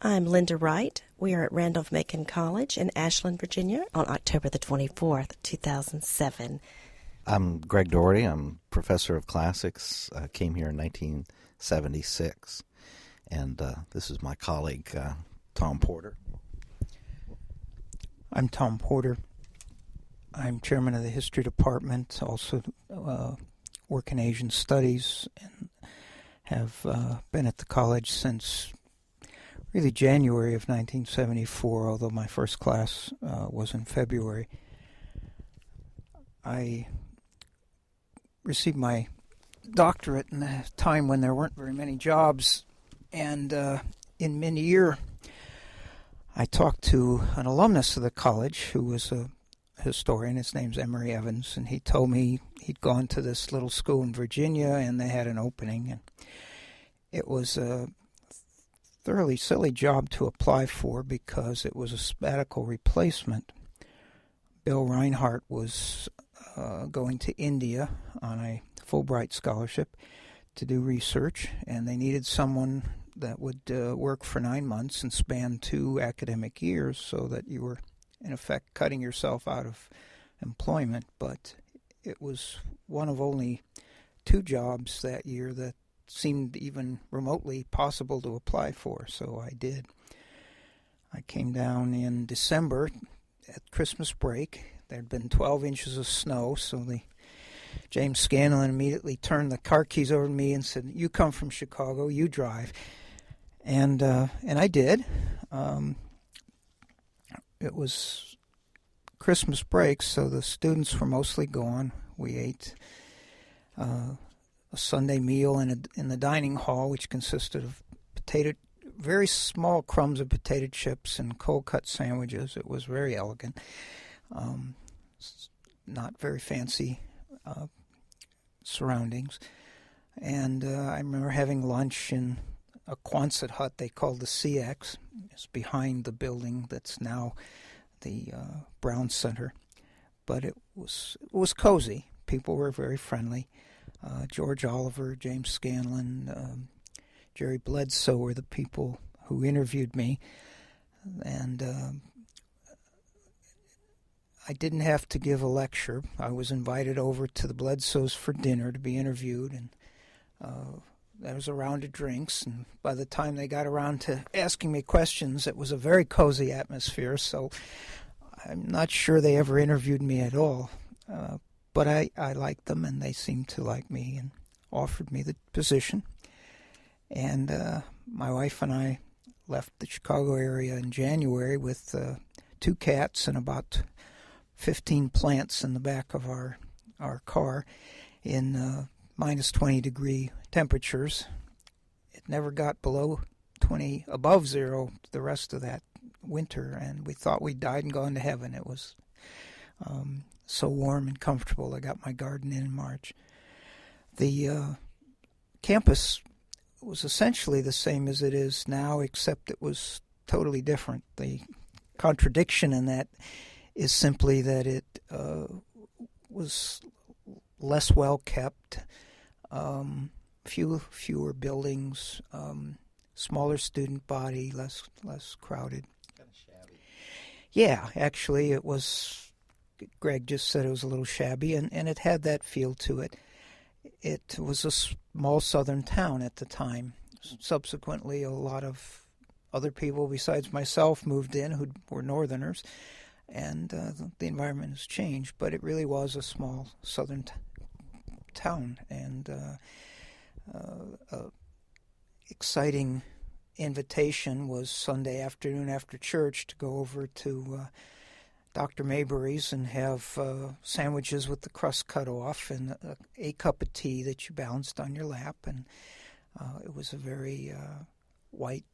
I'm Lynda Wright. We are at Randolph-Macon College in Ashland, Virginia on October the 24th, 2007. I'm Greg Daugherty. I'm professor of classics. Came here in 1976. And this is my colleague, Tom Porter. I'm Tom Porter. I'm chairman of the history department, also work in Asian studies, and have been at the college since really January of 1974, although my first class was in February. I received my doctorate in a time when there weren't very many jobs, and in mid-year I talked to an alumnus of the college who was a historian. His name's Emory Evans, and he told me he'd gone to this little school in Virginia and they had an opening, and it was a thoroughly silly job to apply for because it was a sabbatical replacement. Bill Reinhardt was going to India on a Fulbright scholarship to do research, and they needed someone that would work for 9 months and span 2 academic years, so that you were, in effect, cutting yourself out of employment. But it was one of only 2 jobs that year that seemed even remotely possible to apply for, so I did. I came down in December at Christmas break. There had been 12 inches of snow, so the James Scanlon immediately turned the car keys over to me and said, "You come from Chicago, you drive." And I did. It was Christmas break, so the students were mostly gone. We ate a Sunday meal in the dining hall, which consisted of very small crumbs of potato chips and cold-cut sandwiches. It was very elegant, not very fancy surroundings. And I remember having lunch in a Quonset hut they called the CX. It's behind the building that's now the Brown Center. But it was cozy. People were very friendly. George Oliver, James Scanlon, Jerry Bledsoe were the people who interviewed me. And I didn't have to give a lecture. I was invited over to the Bledsoes for dinner to be interviewed, and there was a round of drinks, and by the time they got around to asking me questions, it was a very cozy atmosphere, so I'm not sure they ever interviewed me at all. But I liked them, and they seemed to like me and offered me the position. And my wife and I left the Chicago area in January with 2 cats and about 15 plants in the back of our car in minus 20 degree temperatures. It never got above zero the rest of that winter, and we thought we'd died and gone to heaven. It was so warm and comfortable. I got my garden in March. The campus was essentially the same as it is now, except it was totally different. The contradiction in that is simply that it was less well kept, fewer buildings, smaller student body, less crowded. Kind of shabby. Yeah, actually it was. Greg just said it was a little shabby, and it had that feel to it. It was a small southern town at the time. Subsequently, a lot of other people besides myself moved in who were northerners, and the environment has changed, but it really was a small southern town, and exciting invitation was Sunday afternoon after church to go over to Dr. Maybury's and have sandwiches with the crust cut off and a cup of tea that you balanced on your lap. And it was a very white,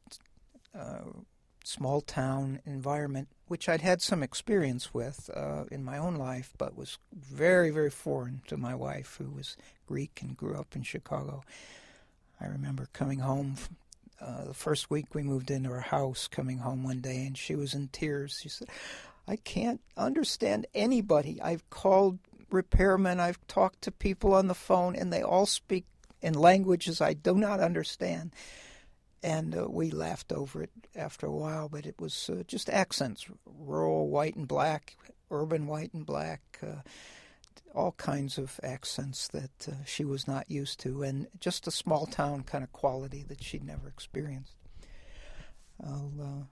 small town environment, which I'd had some experience with in my own life, but was very, very foreign to my wife, who was Greek and grew up in Chicago. I remember coming home the first week we moved into our house, coming home one day, and she was in tears. She said, "I can't understand anybody. I've called repairmen, I've talked to people on the phone, and they all speak in languages I do not understand." And we laughed over it after a while, but it was just accents, rural white and black, urban white and black, all kinds of accents that she was not used to, and just a small town kind of quality that she'd never experienced. I'll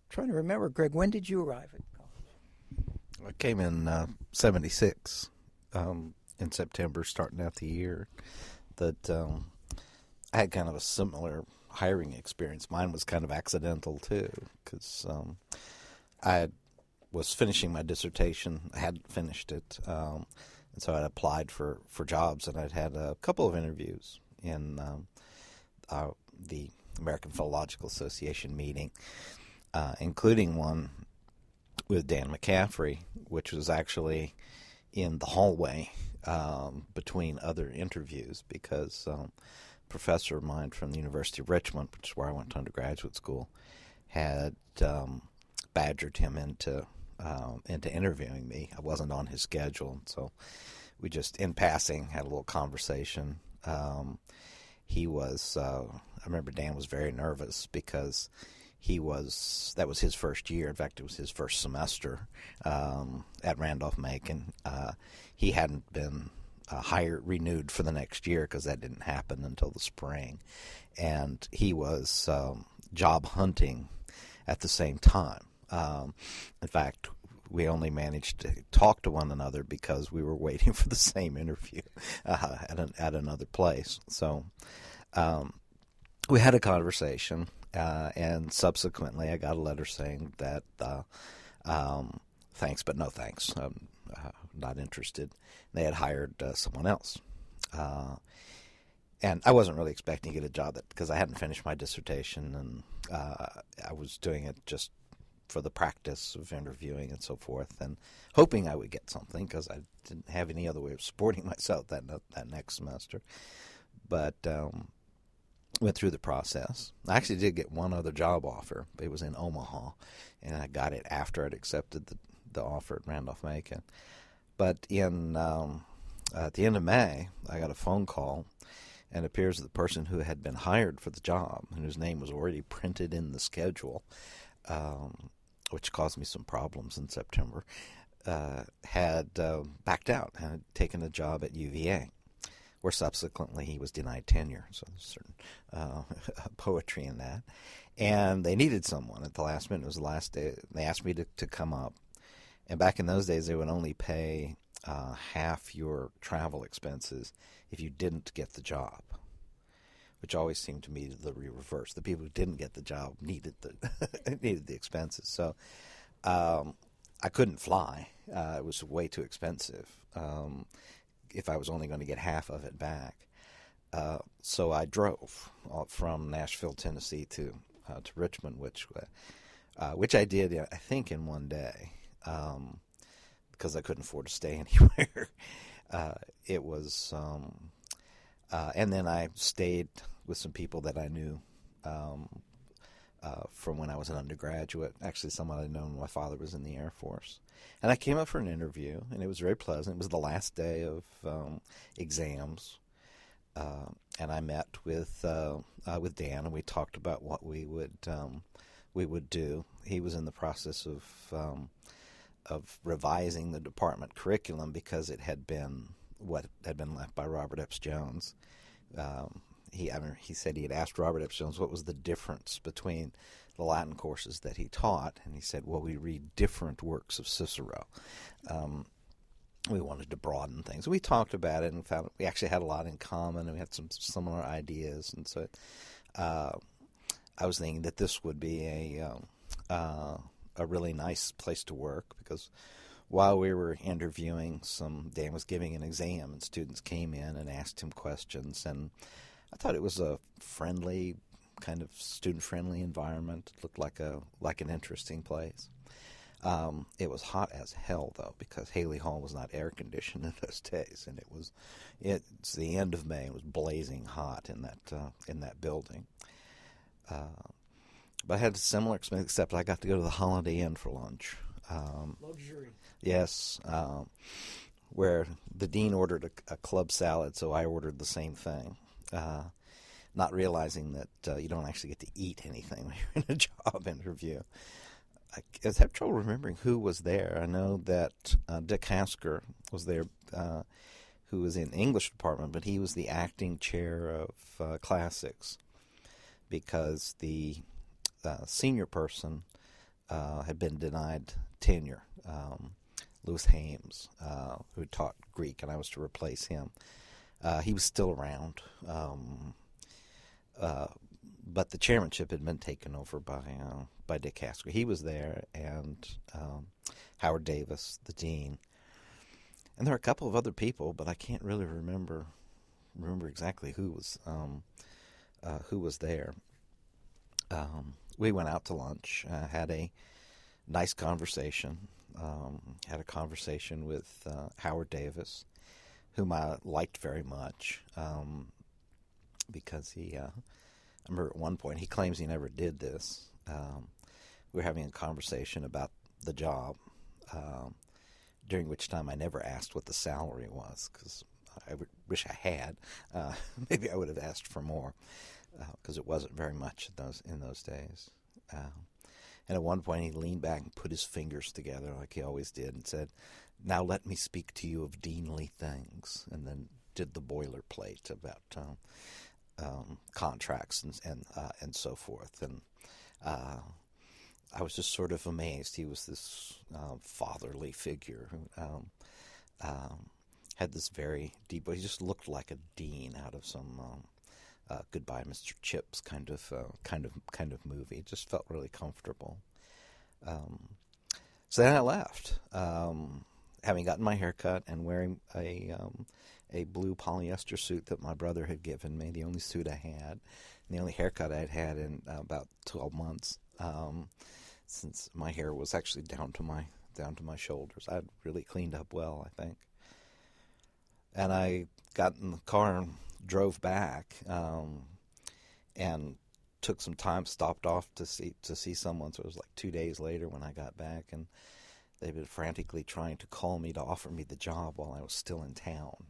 try to remember, Greg, when did you arrive at college? I came in 76 in September, starting out the year. That I had kind of a similar hiring experience. Mine was kind of accidental too, because I was finishing my dissertation. I hadn't finished it, and so I applied for jobs, and I'd had a couple of interviews in the American Philological Association meeting, including one with Dan McCaffrey, which was actually in the hallway between other interviews, because a professor of mine from the University of Richmond, which is where I went to undergraduate school, had badgered him into interviewing me. I wasn't on his schedule, so we just, in passing, had a little conversation. He was, I remember Dan was very nervous because that was his first year. In fact, it was his first semester at Randolph-Macon. He hadn't been renewed for the next year because that didn't happen until the spring. And he was job hunting at the same time. In fact, we only managed to talk to one another because we were waiting for the same interview at another place. So we had a conversation, and subsequently I got a letter saying that thanks, but no thanks. I'm not interested. They had hired someone else. And I wasn't really expecting to get a job because I hadn't finished my dissertation, and I was doing it just for the practice of interviewing and so forth, and hoping I would get something because I didn't have any other way of supporting myself that next semester. But went through the process. I actually did get one other job offer. It was in Omaha, and I got it after I'd accepted the offer at Randolph-Macon. But at the end of May, I got a phone call, and it appears the person who had been hired for the job, and whose name was already printed in the schedule, which caused me some problems in September, had backed out and had taken a job at UVA, where subsequently he was denied tenure. So there's certain poetry in that. And they needed someone at the last minute. It was the last day. They asked me to come up. And back in those days, they would only pay half your travel expenses if you didn't get the job, which always seemed to me the reverse. The people who didn't get the job needed the expenses. So I couldn't fly. It was way too expensive if I was only going to get half of it back. So I drove from Nashville, Tennessee to Richmond, which I did, I think, in one day, because I couldn't afford to stay anywhere. It was, and then I stayed with some people that I knew from when I was an undergraduate. Actually, someone I'd known when my father was in the Air Force. And I came up for an interview, and it was very pleasant. It was the last day of exams, and I met with Dan, and we talked about what we would do. He was in the process of revising the department curriculum because it had been what had been left by Robert Epps Jones. He said he had asked Robert Epps Jones what was the difference between the Latin courses that he taught, and he said, well, we read different works of Cicero. We wanted to broaden things. We talked about it and found we actually had a lot in common, and we had some similar ideas. And so I was thinking that this would be a really nice place to work, because while we were interviewing, Dan was giving an exam, and students came in and asked him questions, and I thought it was a friendly, kind of student-friendly environment. It looked like an interesting place. It was hot as hell, though, because Haley Hall was not air-conditioned in those days, and it's the end of May. It was blazing hot in that building. But I had a similar experience, except I got to go to the Holiday Inn for lunch. Luxury. Yes, where the dean ordered a club salad, so I ordered the same thing. not realizing that you don't actually get to eat anything when you're in a job interview. I have trouble remembering who was there. I know that Dick Hasker was there, who was in English department, but he was the acting chair of classics because the senior person had been denied tenure. Louis Hames, who taught Greek, and I was to replace him. He was still around, but the chairmanship had been taken over by Dick Hasker. He was there, and Howard Davis, the dean. And there were a couple of other people, but I can't really remember exactly who was there. We went out to lunch, had a nice conversation. Had a conversation with Howard Davis, whom I liked very much, because he. I remember at one point he claims he never did this. We were having a conversation about the job, during which time I never asked what the salary was, because I wish I had. Maybe I would have asked for more, because it wasn't very much in those days. And at one point he leaned back and put his fingers together like he always did and said, "Now let me speak to you of deanly things," and then did the boilerplate about contracts and so forth. And I was just sort of amazed. He was this fatherly figure who had this very deep. He just looked like a dean out of some Goodbye, Mr. Chips kind of movie. It just felt really comfortable. So then I left, having gotten my hair cut and wearing a blue polyester suit that my brother had given me, the only suit I had, and the only haircut I'd had in about 12 months, since my hair was actually down to my shoulders. I'd really cleaned up well, I think. And I got in the car and drove back, and took some time, stopped off to see someone. So it was like 2 days later when I got back, and they've been frantically trying to call me to offer me the job while I was still in town.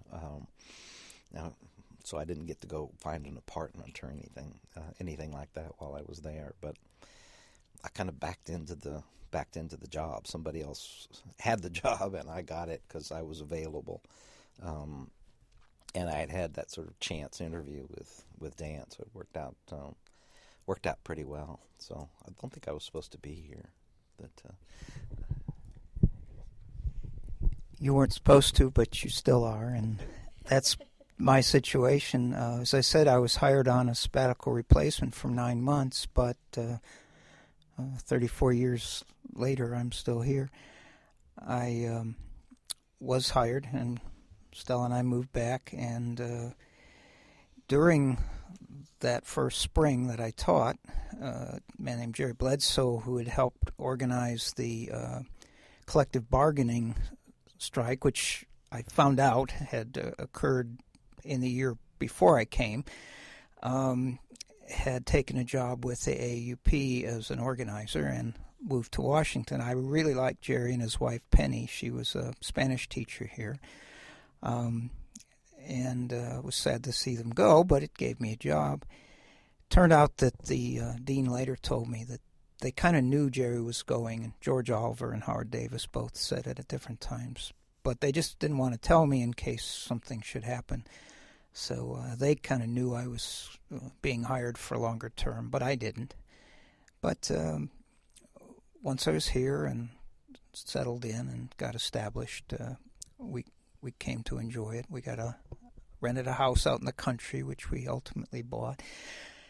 So I didn't get to go find an apartment or anything like that while I was there. But I kind of backed into the job. Somebody else had the job, and I got it because I was available. And I had that sort of chance interview with Dan, so it worked out pretty well. So I don't think I was supposed to be here. You weren't supposed to, but you still are, and that's my situation. As I said, I was hired on a sabbatical replacement for 9 months, but 34 years later, I'm still here. I was hired, and Stella and I moved back, and during that first spring that I taught, a man named Jerry Bledsoe, who had helped organize the collective bargaining strike, which I found out had occurred in the year before I came, had taken a job with the AAUP as an organizer and moved to Washington. I really liked Jerry and his wife Penny. She was a Spanish teacher here. And was sad to see them go, but it gave me a job. Turned out that the dean later told me that they kind of knew Jerry was going, and George Oliver and Howard Davis both said it at different times, but they just didn't want to tell me in case something should happen. So they kind of knew I was being hired for a longer term, but I didn't. But once I was here and settled in and got established, we came to enjoy it. We rented a house out in the country, which we ultimately bought.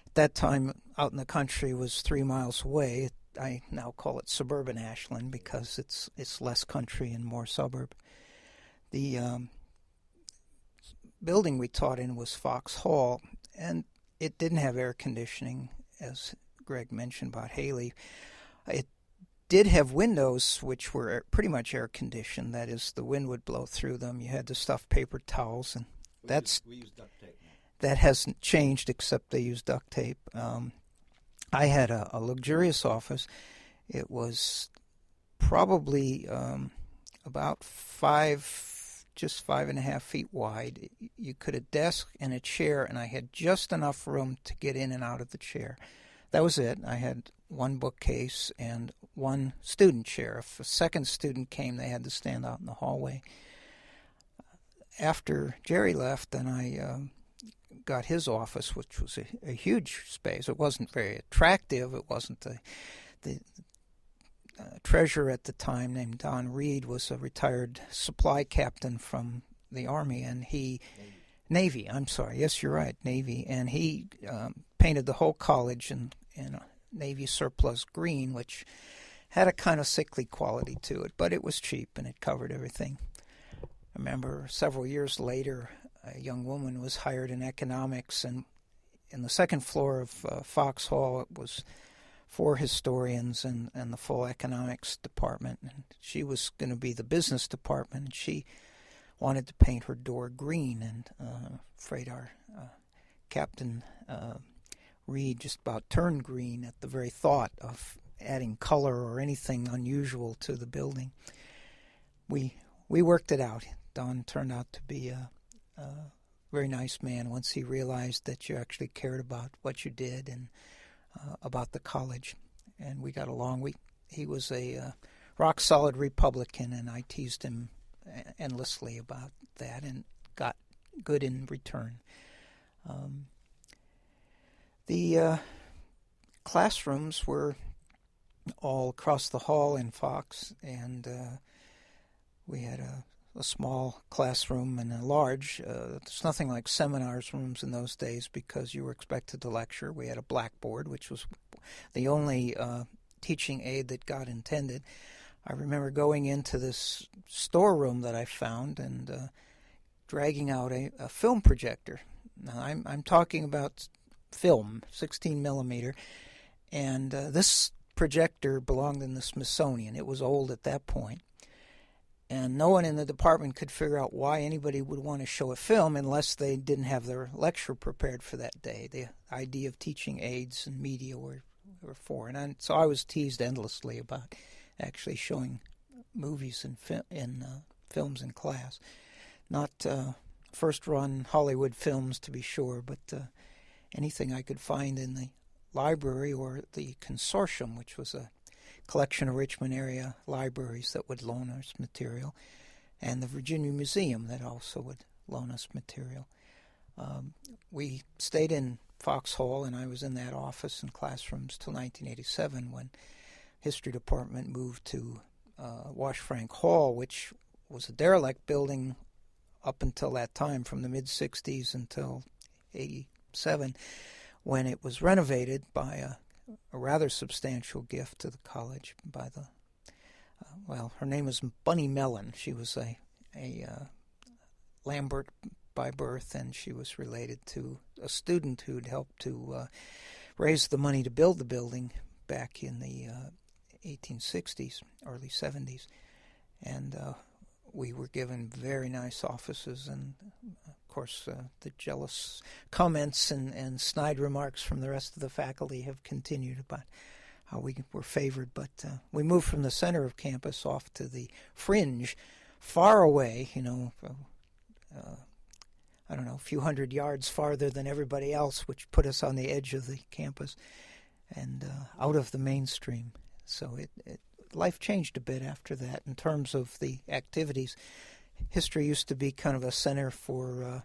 At that time, out in the country was 3 miles away. I now call it suburban Ashland because it's less country and more suburb. The building we taught in was Fox Hall, and it didn't have air conditioning, as Greg mentioned about Haley. It did have windows which were pretty much air conditioned. That is, the wind would blow through them. You had to stuff paper towels, and we use duct tape now. That hasn't changed, except they use duct tape. I had a luxurious office. It was probably about 5 just 5.5 feet wide. You could a desk and a chair, and I had just enough room to get in and out of the chair. That was it. I had one bookcase and one student chair. If a second student came, they had to stand out in the hallway. After Jerry left, then I got his office, which was a huge space. It wasn't very attractive. It wasn't the treasurer at the time, named Don Reed, was a retired supply captain from the Army, and Navy, I'm sorry, yes, you're right, Navy, and he painted the whole college in Navy surplus green, which had a kind of sickly quality to it, but it was cheap and it covered everything. I remember several years later, a young woman was hired in economics, and in the second floor of Fox Hall, it was 4 historians and the full economics department, and she was going to be the business department, and she wanted to paint her door green, and afraid our Captain Reed just about turned green at the very thought of adding color or anything unusual to the building. We worked it out. Don turned out to be a very nice man once he realized that you actually cared about what you did and about the college, and we got along. He was a rock-solid Republican, and I teased him endlessly about that and got good in return. The classrooms were all across the hall in Fox, and we had a small classroom and a large. There's nothing like seminars rooms in those days because you were expected to lecture. We had a blackboard, which was the only teaching aid that God intended. I remember going into this storeroom that I found and dragging out a film projector. Now, I'm talking about film, 16 millimeter, and this projector belonged in the Smithsonian. It was old at that point. And no one in the department could figure out why anybody would want to show a film unless they didn't have their lecture prepared for that day. The idea of teaching aids and media were foreign. So I was teased endlessly about actually showing movies and films in class. Not first-run Hollywood films, to be sure, but anything I could find in the library or the consortium, which was a collection of Richmond area libraries that would loan us material, and the Virginia Museum that also would loan us material. We stayed in Fox Hall, and I was in that office and classrooms till 1987 when History Department moved to Wash Frank Hall, which was a derelict building up until that time, from the mid-60s until 87, when it was renovated by a rather substantial gift to the college by the, her name was Bunny Mellon. She was a Lambert by birth, and she was related to a student who'd helped to raise the money to build the building back in the 1860s, early 70s. And we were given very nice offices, and of course the jealous comments and snide remarks from the rest of the faculty have continued about how we were favored. But we moved from the center of campus off to the fringe, far away, I don't know, a few hundred yards farther than everybody else, which put us on the edge of the campus and out of the mainstream. So life changed a bit after that in terms of the activities. History used to be kind of a center for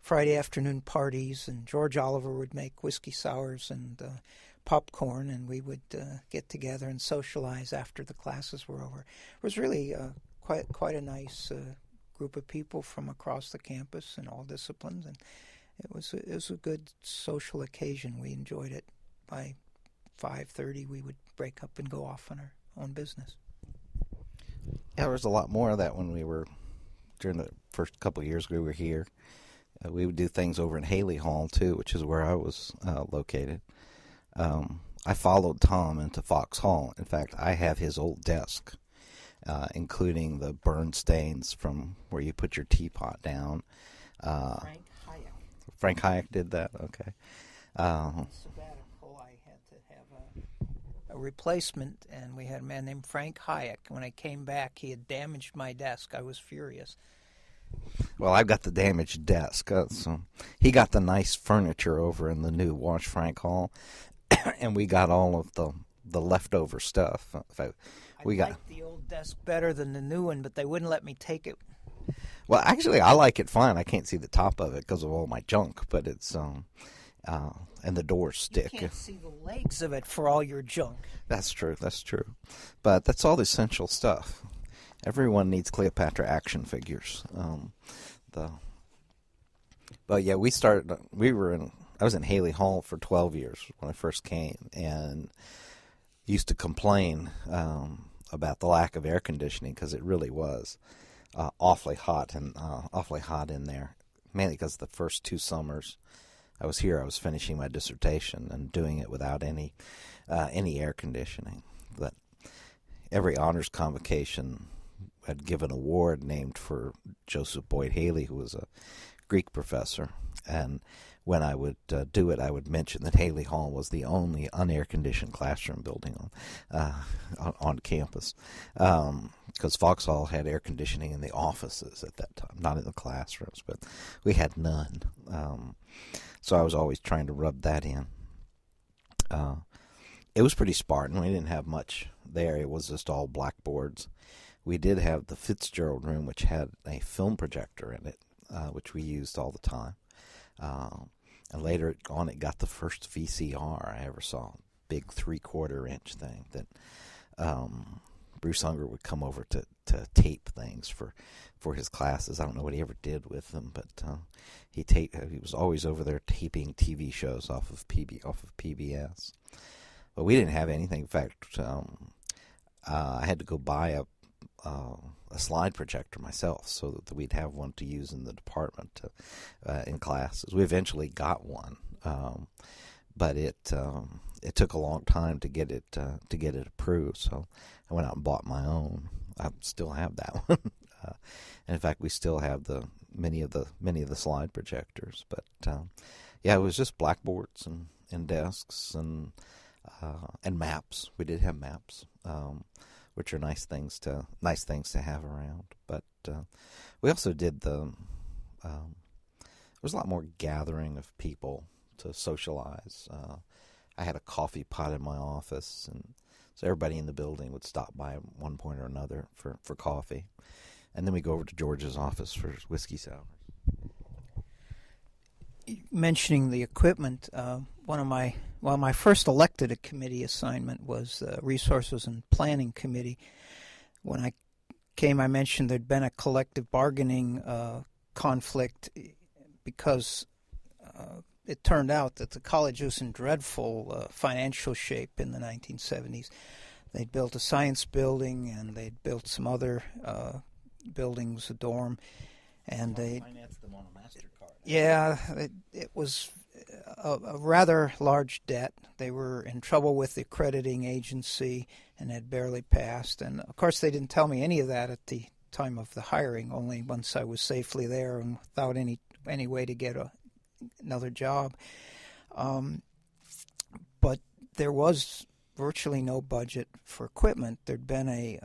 Friday afternoon parties, and George Oliver would make whiskey sours and popcorn, and we would get together and socialize after the classes were over. It was really quite a nice group of people from across the campus in all disciplines, and it was a good social occasion. We enjoyed it. By 5:30, we would break up and go off on our own business. Yeah, there was a lot more of that when we were, during the first couple of years we were here. We would do things over in Haley Hall, too, which is where I was located. I followed Tom into Fox Hall. In fact, I have his old desk, including the burn stains from where you put your teapot down. Frank Hayek did that? Okay. Sabbatical, I had to have a replacement, and we had a man named Frank Hayek. When I came back, he had damaged my desk. I was furious. Well, I've got the damaged desk. So he got the nice furniture over in the new Wash Frank Hall, and we got all of the leftover stuff. I like the old desk better than the new one, but they wouldn't let me take it. Well, actually, I like it fine. I can't see the top of it because of all my junk, but it's and the doors stick. You can't see the legs of it for all your junk. That's true. But that's all the essential stuff. Everyone needs Cleopatra action figures. But yeah, I was in Haley Hall for 12 years when I first came, and used to complain about the lack of air conditioning because it really was awfully hot in there. Mainly because the first 2 summers I was here, I was finishing my dissertation and doing it without any air conditioning. But every honors convocation I'd give an award named for Joseph Boyd Haley, who was a Greek professor. And when I would do it, I would mention that Haley Hall was the only unair-conditioned classroom building on campus. Because Vauxhall had air conditioning in the offices at that time, not in the classrooms, but we had none. So I was always trying to rub that in. It was pretty Spartan. We didn't have much there. It was just all blackboards. We did have the Fitzgerald room, which had a film projector in it, which we used all the time. And later on, it got the first VCR I ever saw, big 3/4-inch thing that Bruce Unger would come over to tape things for his classes. I don't know what he ever did with them, but he was always over there taping TV shows off of PBS. But we didn't have anything. In fact, I had to go buy a slide projector myself so that we'd have one to use in the department in classes. We eventually got one, but it took a long time to get it approved. So I went out and bought my own. I still have that one, and in fact, we still have many of the slide projectors. But yeah, it was just blackboards and desks and maps. We did have maps. Which are nice things to have around. But we also did there was a lot more gathering of people to socialize. I had a coffee pot in my office, and so everybody in the building would stop by at one point or another for coffee. And then we go over to George's office for whiskey sours. Mentioning the equipment, my first elected committee assignment was Resources and Planning Committee. When I came, I mentioned there'd been a collective bargaining conflict because it turned out that the college was in dreadful financial shape in the 1970s. They'd built a science building, and they'd built some other buildings, a dorm, and they financed them on a MasterCard. Yeah, it was a rather large debt. They were in trouble with the accrediting agency and had barely passed. And, of course, they didn't tell me any of that at the time of the hiring, only once I was safely there and without any way to get another job. But there was virtually no budget for equipment. There'd been a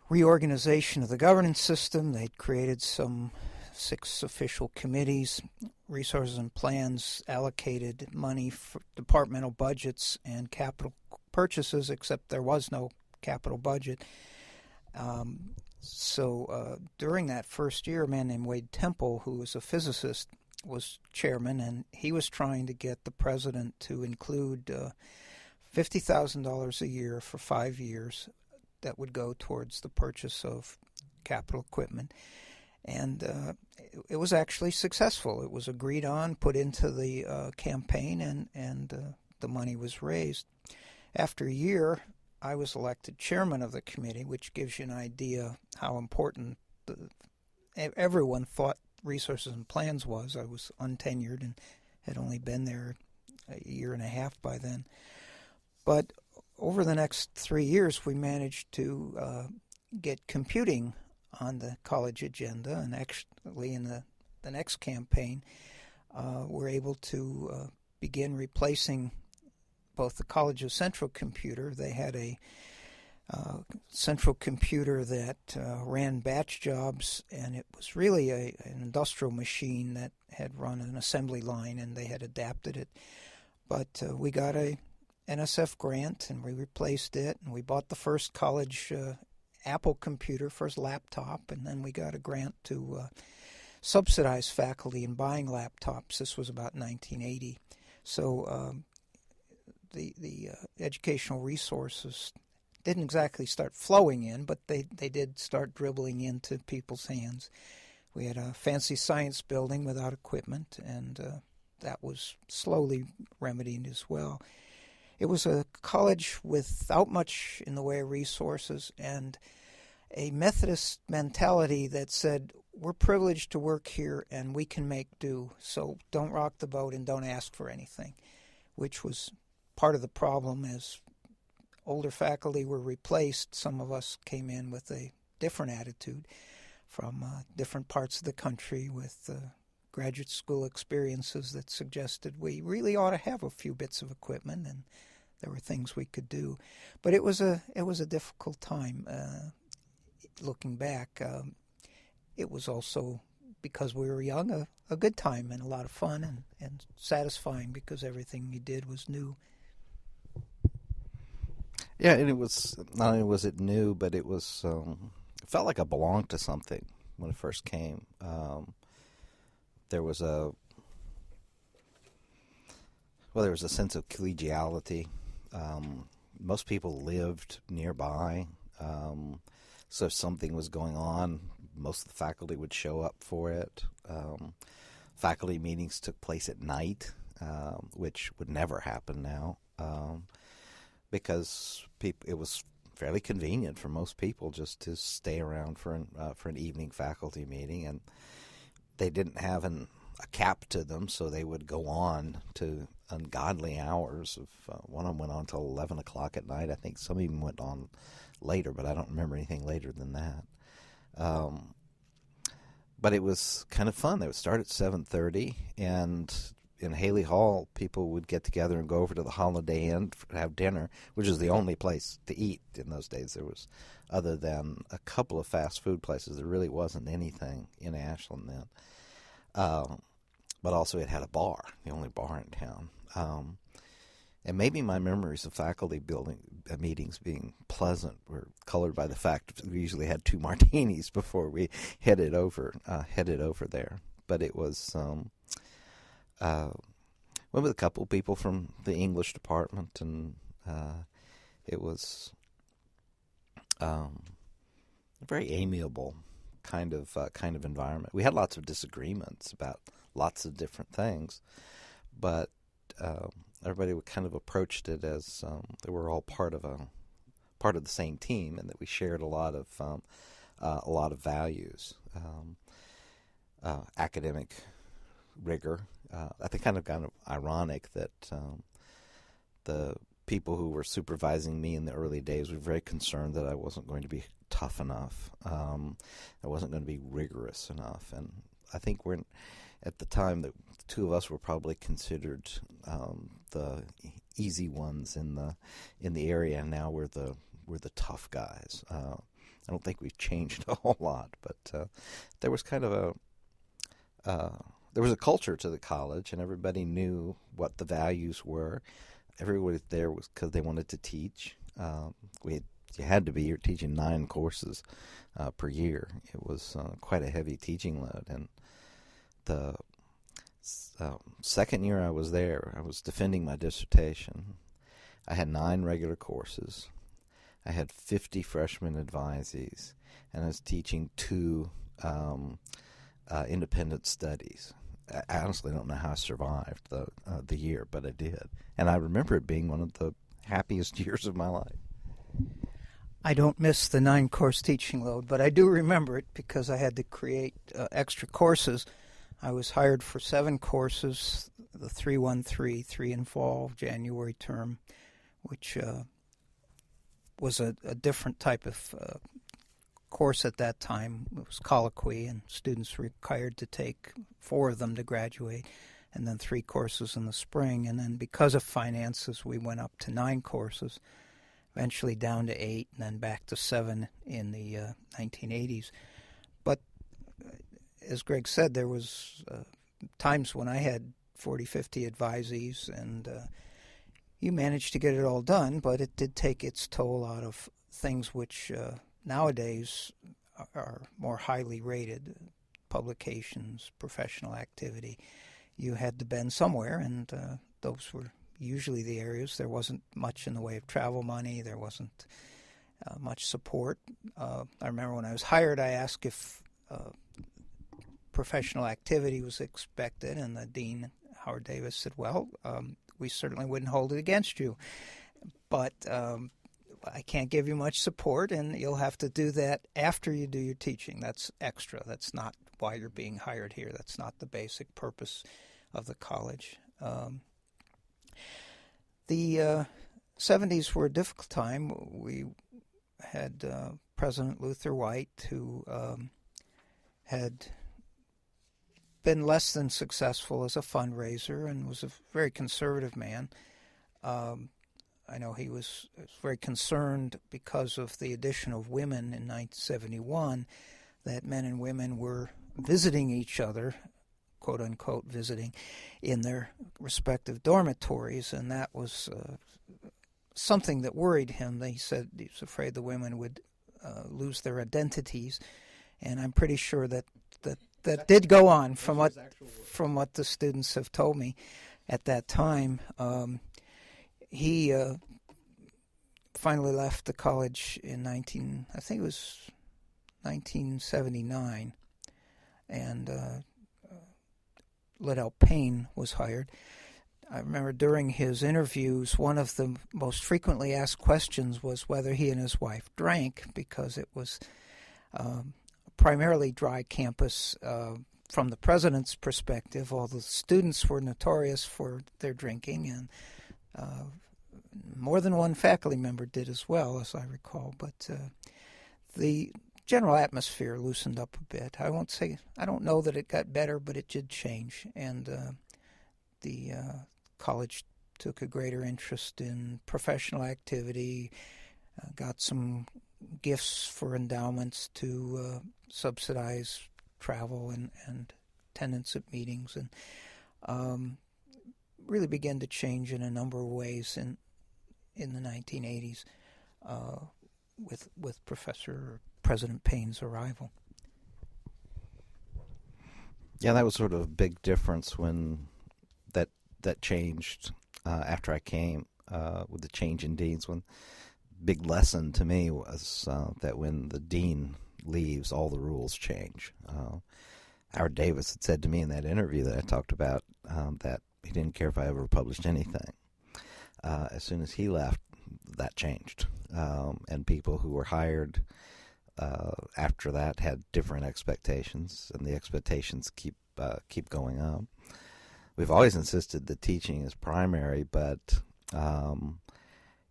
reorganization of the governance system. They'd created some 6 official committees. Resources and Plans allocated money for departmental budgets and capital purchases, except there was no capital budget. So during that first year, a man named Wade Temple, who was a physicist, was chairman, and he was trying to get the president to include $50,000 a year for 5 years that would go towards the purchase of capital equipment. And it was actually successful. It was agreed on, put into the campaign, and the money was raised. After a year, I was elected chairman of the committee, which gives you an idea how important everyone thought Resources and Plans was. I was untenured and had only been there a year and a half by then. But over the next 3 years, we managed to get computing on the college agenda, and actually in the next campaign, we're able to begin replacing both the college's central computer. They had a central computer that ran batch jobs, and it was really an industrial machine that had run an assembly line, and they had adapted it. But we got a NSF grant, and we replaced it, and we bought the first college Apple computer, first laptop, and then we got a grant to subsidize faculty in buying laptops. This was about 1980. So the educational resources didn't exactly start flowing in, but they did start dribbling into people's hands. We had a fancy science building without equipment, and that was slowly remedied as well. It was a college without much in the way of resources and a Methodist mentality that said, we're privileged to work here and we can make do, so don't rock the boat and don't ask for anything, which was part of the problem. As older faculty were replaced, some of us came in with a different attitude from different parts of the country with graduate school experiences that suggested we really ought to have a few bits of equipment, and there were things we could do. But it was a difficult time. Looking back, it was also, because we were young, a good time and a lot of fun and satisfying because everything you did was new. Yeah, and it was, not only was it new, but it was, it felt like I belonged to something when it first came. There was a sense of collegiality. Most people lived nearby, so if something was going on, most of the faculty would show up for it. Faculty meetings took place at night, which would never happen now, because it was fairly convenient for most people just to stay around for an evening faculty meeting, and they didn't have a cap to them, so they would go on to ungodly hours. One of them went on till 11 o'clock at night. I think some even went on later, but I don't remember anything later than that. But it was kind of fun. They would start at 7:30, and in Haley Hall, people would get together and go over to the Holiday Inn to have dinner, which is the only place to eat in those days. There was, other than a couple of fast food places, there really wasn't anything in Ashland then. But also it had a bar, the only bar in town. And maybe my memories of faculty meetings being pleasant were colored by the fact that we usually had 2 martinis before we headed over there. But it was went with a couple of people from the English department, and it was a very amiable kind of environment. We had lots of disagreements about lots of different things, but everybody kind of approached it as they were all part of the same team, and that we shared a lot of values, academic rigor. I think kind of ironic that the people who were supervising me in the early days were very concerned that I wasn't going to be tough enough. I wasn't going to be rigorous enough, and I think at the time that the two of us were probably considered the easy ones in the area, and now we're the tough guys. I don't think we've changed a whole lot, but there was kind of there was a culture to the college, and everybody knew what the values were. Everybody there was because they wanted to teach. You had to be. You're teaching 9 courses per year. It was quite a heavy teaching load. And the second year I was there, I was defending my dissertation. I had 9 regular courses. I had 50 freshman advisees, and I was teaching 2 independent studies. I honestly don't know how I survived the year, but I did. And I remember it being one of the happiest years of my life. I don't miss the 9-course teaching load, but I do remember it because I had to create extra courses. I was hired for 7 courses, the 313, 3 in fall, January term, which was a different type of course at that time. It was colloquy, and students were required to take 4 of them to graduate, and then 3 courses in the spring. And then because of finances, we went up to 9 courses. eventually down to 8, and then back to 7 in the 1980s. But as Greg said, there was times when I had 40, 50 advisees, and you managed to get it all done, but it did take its toll out of things which nowadays are more highly rated, publications, professional activity. You had to bend somewhere, and those were usually the areas. There wasn't much in the way of travel money. There wasn't much support. I remember when I was hired, I asked if professional activity was expected, and the dean, Howard Davis, said, well, we certainly wouldn't hold it against you, but I can't give you much support, and you'll have to do that after you do your teaching. That's extra. That's not why you're being hired here. That's not the basic purpose of the college. The 70s were a difficult time. We had President Luther Wright, who had been less than successful as a fundraiser and was a very conservative man. I know he was very concerned because of the addition of women in 1971, that men and women were visiting each other, quote unquote visiting, in their respective dormitories, and that was something that worried him. He said he was afraid the women would lose their identities, and I'm pretty sure that did go on from what the students have told me at that time. He finally left the college in 1979, and Liddell Payne was hired. I remember during his interviews, one of the most frequently asked questions was whether he and his wife drank, because it was primarily dry campus from the president's perspective. All the students were notorious for their drinking, and more than one faculty member did as well, as I recall. But the general atmosphere loosened up a bit. I don't know that it got better, but it did change, and the college took a greater interest in professional activity, got some gifts for endowments to subsidize travel and attendance at meetings, and really began to change in a number of ways in the 1980s with President Payne's arrival. Yeah, that was sort of a big difference when that changed after I came with the change in deans. One big lesson to me was that when the dean leaves, all the rules change. Howard Davis had said to me in that interview that I talked about that he didn't care if I ever published anything. As soon as he left, that changed, and people who were hired after that had different expectations, and the expectations keep going up. We've always insisted that teaching is primary, but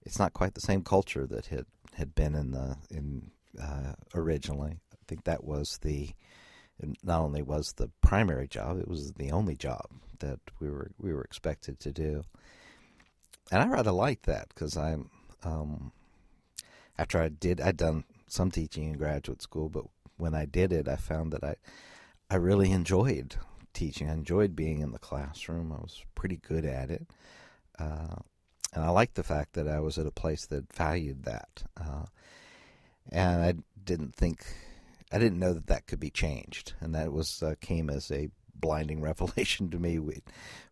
it's not quite the same culture that had been originally. I think that was not only was the primary job, it was the only job that we were expected to do. And I rather liked that, because after I'd done some teaching in graduate school, but when I did it, I found that I really enjoyed teaching. I enjoyed being in the classroom. I was pretty good at it. And I liked the fact that I was at a place that valued that. And I didn't know that could be changed. And that came as a blinding revelation to me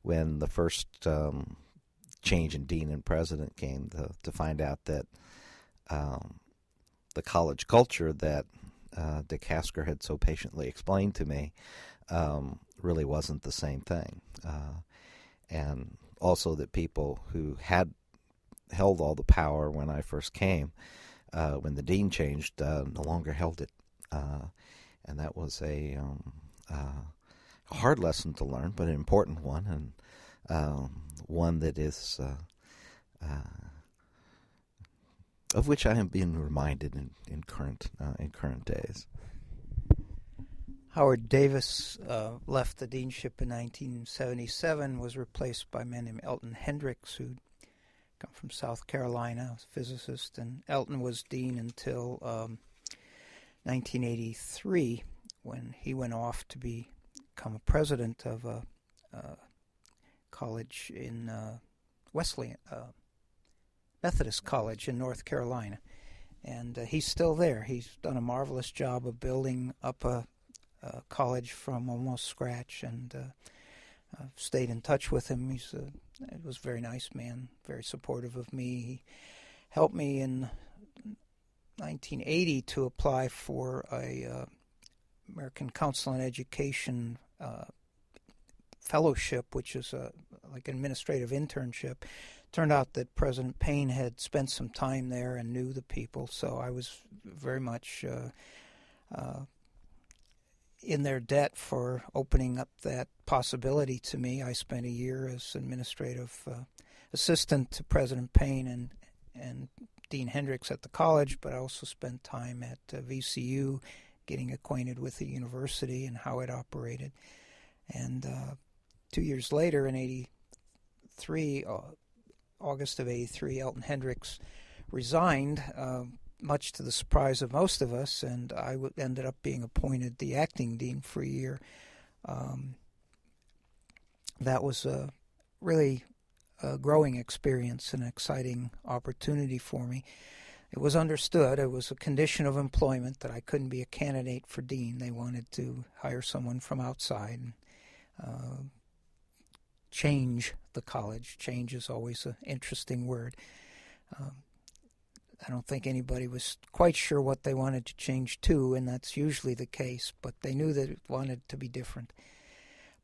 when the first change in dean and president came, to find out that the college culture that Dick Hasker had so patiently explained to me really wasn't the same thing. And also that people who had held all the power when I first came, when the dean changed, no longer held it. And that was a hard lesson to learn, but an important one, and one that is of which I am being reminded in current days. Howard Davis left the deanship in 1977, was replaced by a man named Elton Hendricks, who I'm from South Carolina. I was a physicist, and Elton was dean until 1983, when he went off to become a president of a college in Wesleyan, Methodist College in North Carolina. And he's still there. He's done a marvelous job of building up a college from almost scratch, and I've stayed in touch with him. He was a very nice man, very supportive of me. He helped me in 1980 to apply for a American Council on Education fellowship, which is like an administrative internship. Turned out that President Payne had spent some time there and knew the people, so I was very much in their debt for opening up that possibility to me. I spent a year as administrative assistant to President Payne and Dean Hendricks at the college, but I also spent time at VCU getting acquainted with the university and how it operated. And 2 years later, in 83, August of 83, Elton Hendricks resigned, much to the surprise of most of us, and I ended up being appointed the acting dean for a year. That was really a growing experience, an exciting opportunity for me. It was understood, it was a condition of employment, that I couldn't be a candidate for dean. They wanted to hire someone from outside and change the college. Change is always an interesting word. I don't think anybody was quite sure what they wanted to change to, and that's usually the case, but they knew that it wanted to be different.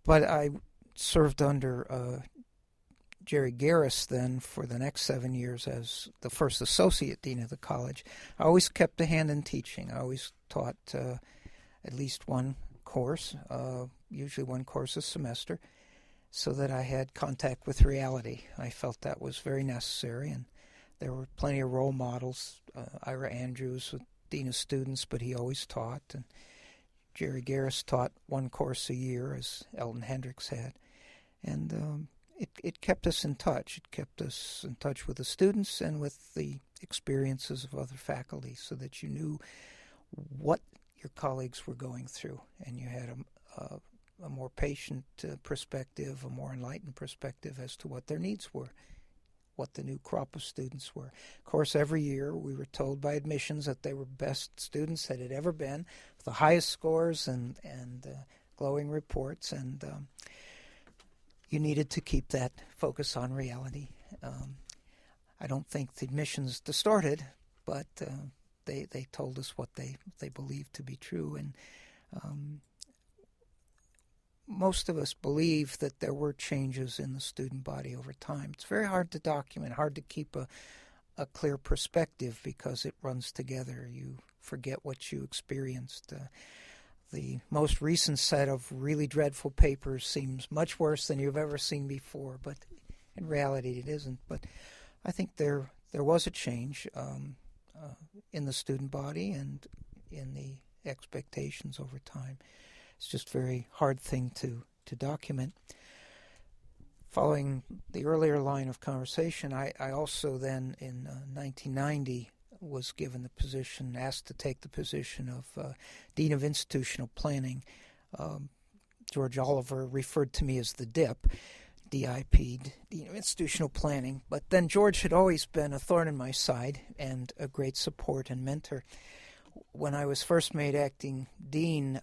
But I served under Jerry Garris then for the next 7 years as the first associate dean of the college. I always kept a hand in teaching. I always taught at least one course, usually one course a semester, so that I had contact with reality. I felt that was very necessary, and there were plenty of role models. Ira Andrews was dean of students, but he always taught, and Jerry Garris taught one course a year, as Elton Hendricks had. And it kept us in touch. It kept us in touch with the students and with the experiences of other faculty, so that you knew what your colleagues were going through, and you had a more patient perspective, a more enlightened perspective as to what their needs were, what the new crop of students were. Of course, every year we were told by admissions that they were best students that had ever been, with the highest scores and glowing reports, and you needed to keep that focus on reality. I don't think the admissions distorted, but they told us what they believed to be true, and most of us believe that there were changes in the student body over time. It's very hard to document, hard to keep a clear perspective, because it runs together. You forget what you experienced. The most recent set of really dreadful papers seems much worse than you've ever seen before, but in reality it isn't. But I think there was a change in the student body and in the expectations over time. It's just a very hard thing to document. Following the earlier line of conversation, I also then in 1990 was given the position, asked to take the position of Dean of Institutional Planning. George Oliver referred to me as the DIP, D-I-P, Dean of Institutional Planning. But then George had always been a thorn in my side and a great support and mentor. When I was first made acting dean,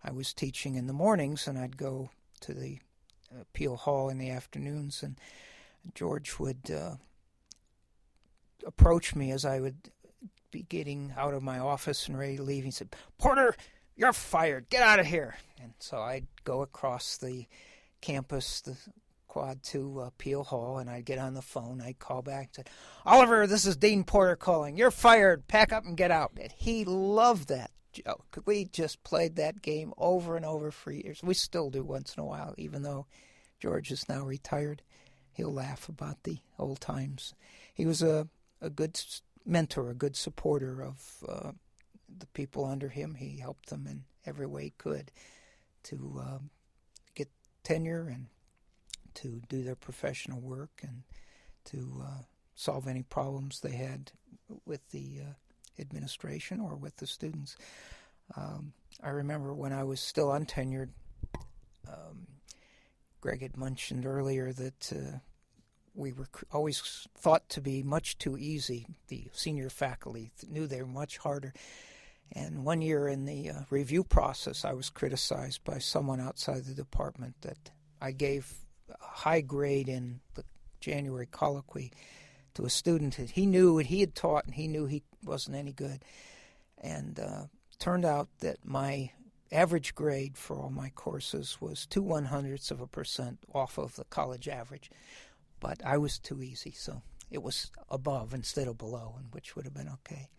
I was teaching in the mornings, and I'd go to the Peel Hall in the afternoons, and George would approach me as I would be getting out of my office and ready to leave. He said, "Porter, you're fired. Get out of here." And so I'd go across the campus, the quad to Peel Hall, and I'd get on the phone. I'd call back and say, "Oliver, this is Dean Porter calling. You're fired. Pack up and get out." And he loved that joke. We just played that game over and over for years. We still do once in a while, even though George is now retired. He'll laugh about the old times. He was a good mentor, a good supporter of the people under him. He helped them in every way he could to get tenure and to do their professional work and to solve any problems they had with the administration or with the students. I remember when I was still untenured, Greg had mentioned earlier that we were always thought to be much too easy. The senior faculty knew they were much harder. And one year in the review process, I was criticized by someone outside the department that I gave a high grade in the January colloquy to a student that he knew what he had taught, and he knew he wasn't any good. And turned out that my average grade for all my courses was 0.02% off of the college average. But I was too easy, so it was above instead of below, and which would have been okay.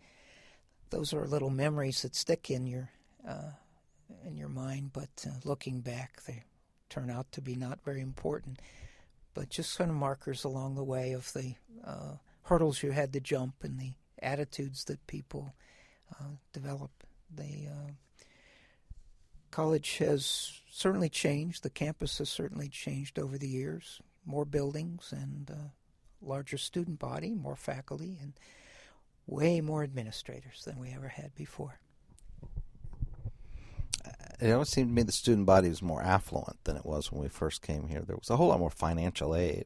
Those are little memories that stick in your mind, but looking back, they turn out to be not very important, but just kind of markers along the way of the hurdles you had to jump and the attitudes that people develop. The college has certainly changed. The campus has certainly changed over the years. More buildings and larger student body, more faculty, and way more administrators than we ever had before. It always seemed to me the student body was more affluent than it was when we first came here. There was a whole lot more financial aid.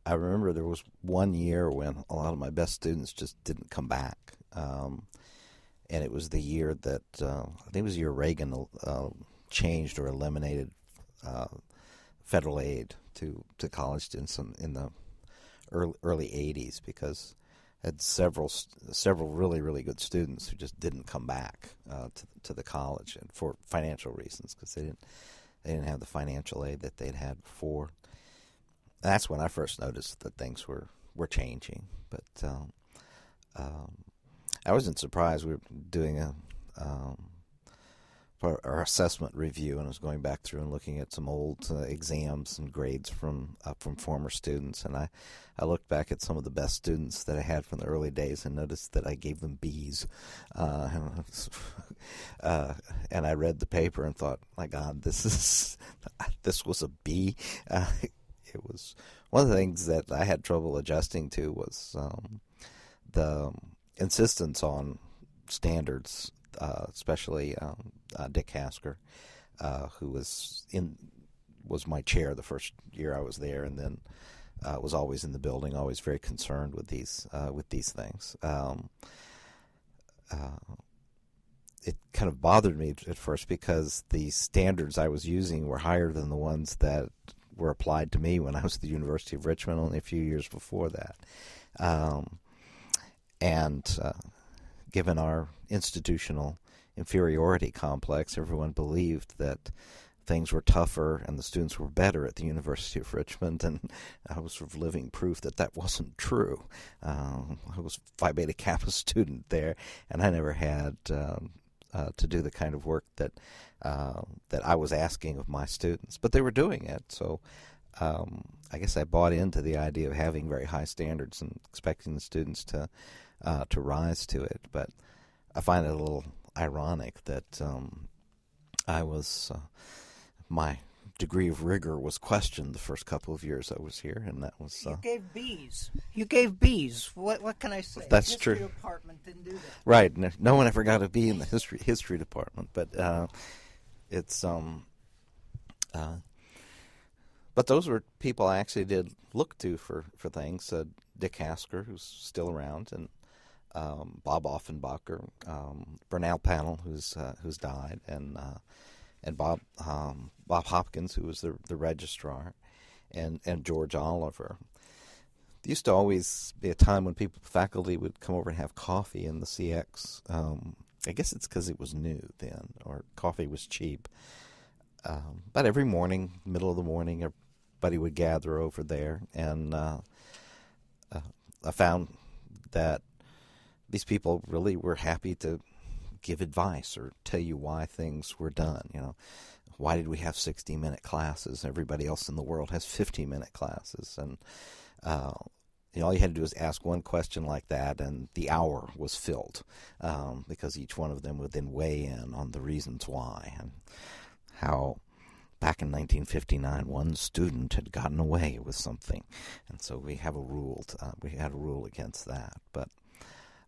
I remember there was one year when a lot of my best students just didn't come back. And it was the year that, I think it was the year Reagan changed or eliminated federal aid to college students in the early 80s, because I had several really, really good students who just didn't come back to the college, and for financial reasons, because they didn't have the financial aid that they'd had before. And that's when I first noticed that things were changing. But I wasn't surprised. We were doing for our assessment review, and I was going back through and looking at some old exams and grades from former students, and I looked back at some of the best students that I had from the early days and noticed that I gave them B's, and I read the paper and thought, my God, this was a B. It was one of the things that I had trouble adjusting to was the insistence on standards. Especially Dick Hasker, who was my chair the first year I was there, and then was always in the building, always very concerned with these things. It kind of bothered me at first because the standards I was using were higher than the ones that were applied to me when I was at the University of Richmond only a few years before that, given our institutional inferiority complex, everyone believed that things were tougher and the students were better at the University of Richmond, and I was sort of living proof that wasn't true. I was Phi Beta Kappa student there, and I never had to do the kind of work that I was asking of my students, but they were doing it, so I guess I bought into the idea of having very high standards and expecting the students to rise to it. But I find it a little ironic that my degree of rigor was questioned the first couple of years I was here, and that was... You gave B's. You gave B's. What can I say? That's true. The true. history department didn't do that. Right. No one ever got a B in the history department, but it's... But those were people I actually did look to for things. Dick Hasker, who's still around, and Bob Offenbacher, Bernal Panel, who's died, and Bob Hopkins, who was the registrar, and George Oliver. There used to always be a time when faculty would come over and have coffee in the CX. I guess it's because it was new then, or coffee was cheap. But every morning, middle of the morning, everybody would gather over there, and I found that these people really were happy to give advice or tell you why things were done. You know, why did we have 60-minute classes? Everybody else in the world has 50-minute classes, and all you had to do was ask one question like that, and the hour was filled, because each one of them would then weigh in on the reasons why and how back in 1959, one student had gotten away with something, and so we have a rule. We had a rule against that. But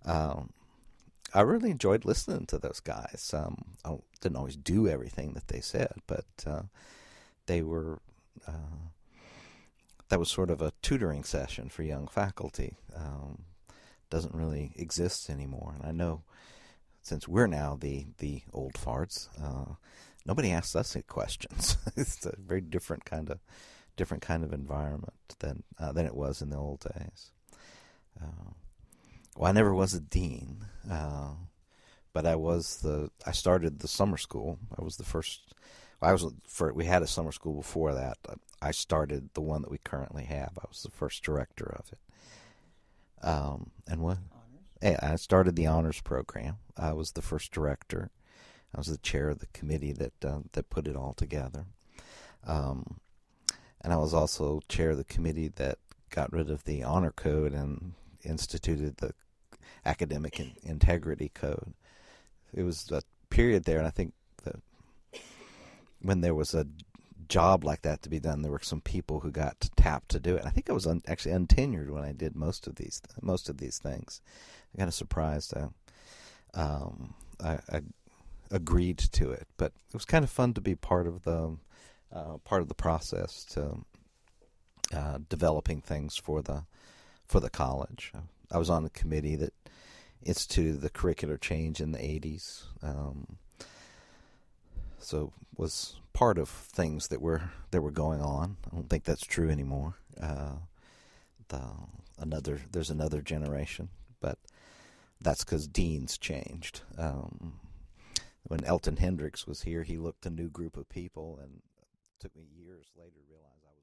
I really enjoyed listening to those guys. I didn't always do everything that they said, but they were. That was sort of a tutoring session for young faculty. Doesn't really exist anymore, and I know since we're now the old farts, nobody asks us any questions. It's a very different kind of environment than it was in the old days. Well, I never was a dean, but I started the summer school. I was the first. We had a summer school before that. I started the one that we currently have. I was the first director of it. And what? Yeah, I started the honors program. I was the first director. I was the chair of the committee that put it all together. And I was also chair of the committee that got rid of the honor code and instituted the academic integrity code. It was a period there, and I think that when there was a job like that to be done, there were some people who got tapped to do it. I think I was actually untenured when I did most of these things. I kind of surprised. I agreed to it, but it was kind of fun to be part of the process to developing things for the college. I was on a committee that instituted the curricular change in the 80s. So was part of things that were going on. I don't think that's true anymore. There's another generation, but that's because deans changed. When Elton Hendricks was here, he looked a new group of people, and it took me years later to realize I was